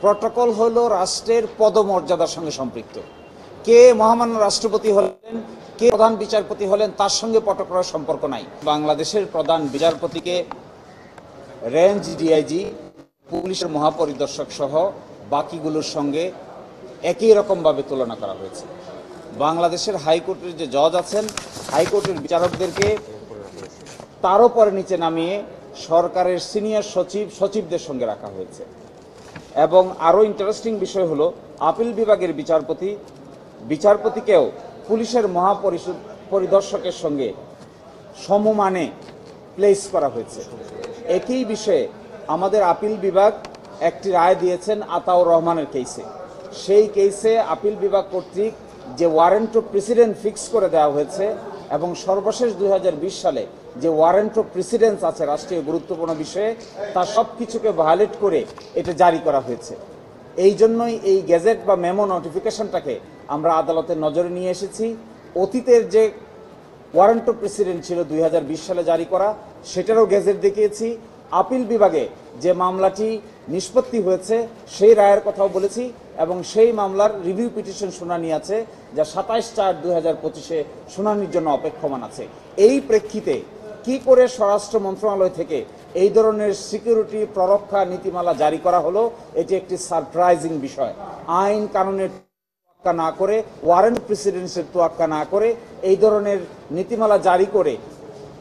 Protocol হলো রাষ্ট্রের পদমর্যাদার সঙ্গে সম্পৃক্ত। কে মহামান্য রাষ্ট্রপতি হলেন, কে প্রধান বিচারপতি হলেন, তার সঙ্গে প্রটোকলের সম্পর্ক নাই। বাংলাদেশের প্রধান বিচারপতিকে রেঞ্জ ডিআইজি, পুলিশের মহাপরিদর্শক সহ বাকিগুলোর সঙ্গে একই রকমভাবে তুলনা করা হয়েছে। বাংলাদেশের হাইকোর্টের যে জজ আছেন, হাইকোর্টের বিচারকদেরকে তারও পরে নিচে নামিয়ে সরকারের সিনিয়র সচিবদের সঙ্গে রাখা হয়েছে। এবং আরও ইন্টারেস্টিং বিষয় হলো, আপিল বিভাগের বিচারপতিকেও পুলিশের মহাপরিদর্শকের সঙ্গে সমমানে প্লেস করা হয়েছে। একই বিষয়ে আমাদের আপিল বিভাগ একটি রায় দিয়েছেন আতাউর রহমানের কেসে। সেই কেসে আপিল বিভাগ কর্তৃক যে ওয়ারেন্ট অফ প্রেসিডেন্ট ফিক্স করে দেওয়া হয়েছে এবং সর্বশেষ 2020 সালে যে ওয়ারেন্ট অফ প্রেসিডেন্স আছে রাষ্ট্রীয় গুরুত্বপূর্ণ বিষয়ে, তা সব কিছুকে ভায়োলেট করে এটা জারি করা হয়েছে। এই জন্যই এই গেজেট বা মেমো নোটিফিকেশনটাকে আমরা আদালতের নজরে নিয়ে এসেছি। অতীতের যে ওয়ারেন্ট অফ প্রেসিডেন্ট ছিল 2020 সালে জারি করা, সেটারও গেজেট দেখিয়েছি। আপিল বিভাগে যে মামলাটি নিষ্পত্তি হয়েছে সেই রায়ের কথাও বলেছি এবং সেই মামলার রিভিউ পিটিশন শুনানি আছে, যা 27/4/2025 শুনানির জন্য অপেক্ষমান আছে। এই প্রেক্ষিতে কি করে স্বরাষ্ট্র মন্ত্রণালয় থেকে এই ধরনের সিকিউরিটি প্ররক্ষা নীতিমালা জারি করা হলো, এটি একটি সারপ্রাইজিং বিষয়। আইন কানুনের তোয়াক্কা না করে, ওয়ারেন্ট প্রেসিডেন্সের তোয়াক্কা না করে এই ধরনের নীতিমালা জারি করে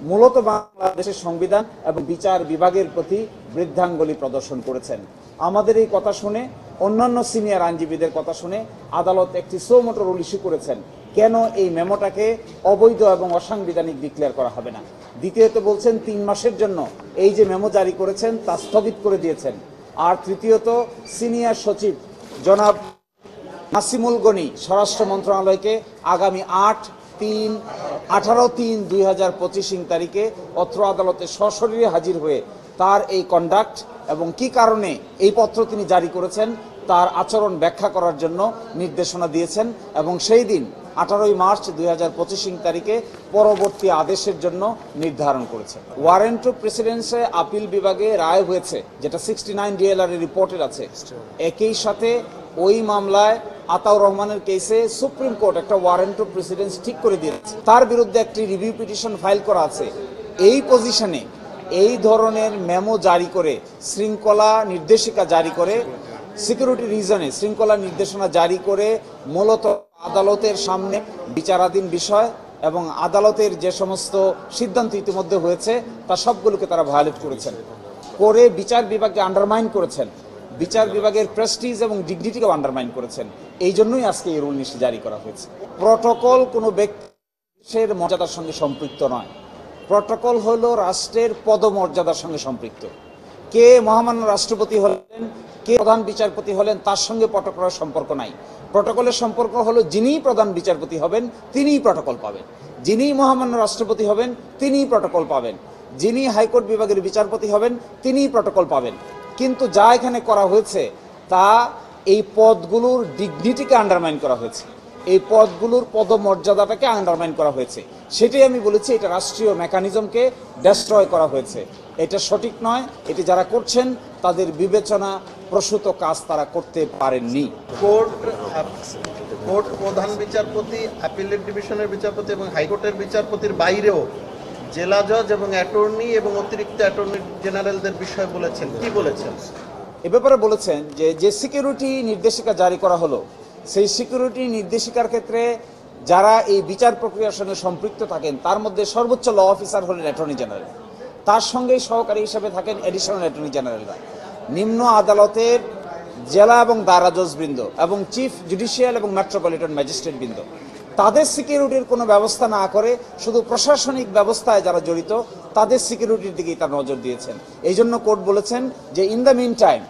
মূলত বাংলাদেশের সংবিধান এবং বিচার বিভাগের প্রতি বৃদ্ধাঙ্গুলি প্রদর্শন করেছেন। আমাদের এই কথা শুনে, অন্যান্য সিনিয়র আইনজীবীদের কথা শুনে আদালত একটি সো মোটো রুল ইস্যু করেছেন। কেন এই মেমোটাকে অবৈধ এবং অসাংবিধানিক ডিক্লেয়ার করা হবে না। দ্বিতীয়ত বলছেন 3 মাসের জন্য এই যে মেমো জারি করেছেন তা স্থগিত করে দিয়েছেন। আর তৃতীয়ত সিনিয়র সচিব জনাব নাসিমুল গনি স্বরাষ্ট্র মন্ত্রণালয়কে আগামী 18/3/2025 তারিখে অত্র আদালতে সশরীরে হাজির হয়ে তার এই কন্ডাক্ট এবং কি কারণে এই পত্র তিনি জারি করেছেন তার আচরণ ব্যাখ্যা করার জন্য নির্দেশনা দিয়েছেন এবং সেই দিন 18 মার্চ 2025 তারিখে পরবর্তী আদেশের জন্য নির্ধারণ করেছেন। ওয়ারেন্ট অফ প্রেসিডেন্সে আপিল বিভাগে রায় হয়েছে, যেটা 69 DLR এর রিপোর্টের আছে। একই সাথে ওই মামলায় আতাউর রহমানের কেসে সুপ্রিম কোর্ট একটা ওয়ারেন্ট অফ প্রেসিডেন্স ঠিক করে দিয়েছে, তার বিরুদ্ধে একটি রিভিউ পিটিশন ফাইল করা আছে। এই পজিশনে এই ধরনের মেমো জারি করে, শৃঙ্খলা নির্দেশিকা জারি করে, সিকিউরিটি রিজনে শৃঙ্খলা নির্দেশনা জারি করে মূলত আদালতের সামনে বিচারাধীন বিষয় এবং আদালতের যে সমস্ত সিদ্ধান্ত ইতিমধ্যে হয়েছে তা সবগুলোকে তারা ভায়োলেট করেছেন, করে বিচার বিভাগকে আন্ডারমাইন করেছেন, বিচার বিভাগের প্রেস্টিজ এবং ডিগনিটিকেও আন্ডারমাইন করেছেন। এই জন্যই আজকে এই রুল জারি করা হয়েছে। প্রটোকল কোনো ব্যক্তির মর্যাদার সঙ্গে সম্পৃক্ত নয়। প্রটোকল হলো রাষ্ট্রের পদমর্যাদার সঙ্গে সম্পৃক্ত। কে মহামান্য রাষ্ট্রপতি হলেন, কে প্রধান বিচারপতি হলেন, তার সঙ্গে প্রটোকলের সম্পর্ক নাই। প্রটোকলের সম্পর্ক হলো যিনিই প্রধান বিচারপতি হবেন তিনিই প্রটোকল পাবেন, যিনিই মহামান্য রাষ্ট্রপতি হবেন তিনিই প্রটোকল পাবেন, যিনি হাইকোর্ট বিভাগের বিচারপতি হবেন তিনিই প্রটোকল পাবেন। কিন্তু যা এখানে করা হয়েছে তা এই পদগুলোর ডিগনিটিকে আন্ডারমাইন করা হয়েছে, এই পদগুলোর পদমর্যাদাটাকে আন্ডারমাইন করা হয়েছে। সেটাই আমি বলেছি, এটা রাষ্ট্রীয় মেকানিজমকে ডেস্ট্রয় করা হয়েছে। এটা সঠিক নয়। এটি যারা করছেন তাদের বিবেচনা প্রসূত কাজ তারা করতে পারেননি। কোর্ট প্রধান বিচারপতি, অ্যাপিলেট ডিভিশনের বিচারপতি এবং হাইকোর্টের বিচারপতির বাইরেও জেলা জজ এবং অ্যাটর্নি এবং অতিরিক্ত অ্যাটর্নি জেনারেলদের বিষয় বলেছেন। কি বলেছেন এ ব্যাপারে? বলেছেন যে সিকিউরিটি নির্দেশিকা জারি করা হলো, সেই সিকিউরিটি নির্দেশিকার ক্ষেত্রে যারা এই বিচার প্রক্রিয়ার সঙ্গে সম্পৃক্ত থাকেন তার মধ্যে সর্বোচ্চ ল অফিসার হলেন অ্যাটর্নি জেনারেল, তার সঙ্গেই সহকারী হিসেবে থাকেন অ্যাডিশনাল অ্যাটর্নি জেনারেলরা। নিম্ন আদালতের জেলা এবং দায়রা জজবৃন্দ এবং চিফ জুডিশিয়াল এবং মেট্রোপলিটন ম্যাজিস্ট্রেট বৃন্দ, তাদের সিকিউরিটির কোনো ব্যবস্থা না করে শুধু প্রশাসনিক ব্যবস্থায় যারা জড়িত তাদের সিকিউরিটির দিকেই তার নজর দিয়েছেন। এই জন্য কোর্ট বলেছেন যে ইন দ্য মিন টাইম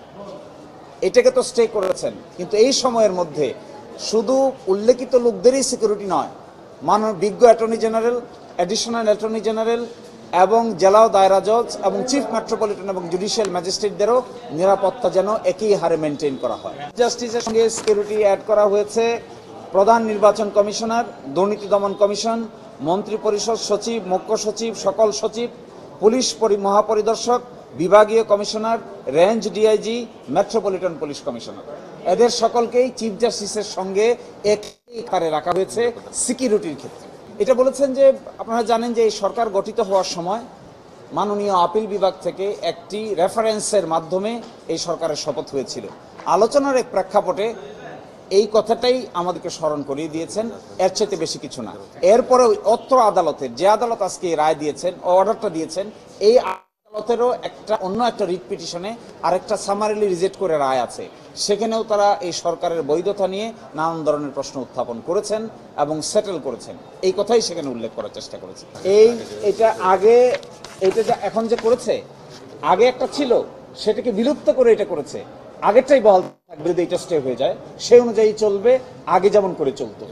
এটাকে তো স্টে করেছেন, কিন্তু এই সময়ের মধ্যে শুধু উল্লেখিত লোকদেরই সিকিউরিটি নয়, বিজ্ঞ attorney general, additional attorney general এবং জেলা ও দায়রা জজ এবং চিফ মেট্রোপলিটন এবং জুডিশিয়াল ম্যাজিস্ট্রেটদেরও নিরাপত্তা যেন একই হারে মেনটেন করা হয়। জাস্টিসের সঙ্গে সিকিউরিটি অ্যাড করা হয়েছে প্রধান নির্বাচন কমিশনার, দুর্নীতি দমন কমিশন, মন্ত্রিপরিষদ সচিব, মুখ্য সচিব, সকল সচিব, পুলিশ মহাপরিদর্শক, বিভাগীয় commissioner, range DIG, metropolitan police commissioner, এদের সকলকেই চিফ জাস্টিসের সঙ্গে একই কারে রাখা হয়েছে সিকিউরিটির ক্ষেত্রে। এটা বলেছেন যে আপনারা জানেন যে এই সরকার গঠিত হওয়ার সময় মাননীয় আপিল বিভাগ থেকে একটি রেফারেন্সের মাধ্যমে এই সরকারের শপথ হয়েছিল। আলোচনার এক প্রেক্ষাপটে এই কথাটাই আমাদেরকে স্মরণ করিয়ে দিয়েছেন, এর চাইতে বেশি কিছু না। এরপরে অত্র আদালতের যে আদালত আজকে এই রায় দিয়েছেন, অর্ডারটা দিয়েছেন, এই আদালতেরও অন্য একটা রিট পিটিশনে আরেকটা সামারিলি রিজেক্ট করে রায় আছে। সেখানেও তারা এই সরকারের বৈধতা নিয়ে নানান ধরনের প্রশ্ন উত্থাপন করেছেন এবং সেটেল করেছেন, এই কথাই সেখানে উল্লেখ করার চেষ্টা করেছে। এটা এখন যে করেছে, আগে একটা ছিল সেটাকে বিলুপ্ত করে এটা করেছে, আগেরটাই বহাল থাকবে যদি এটা স্টে হয়ে যায়, সেই অনুযায়ী চলবে, আগে যেমন করে চলতো।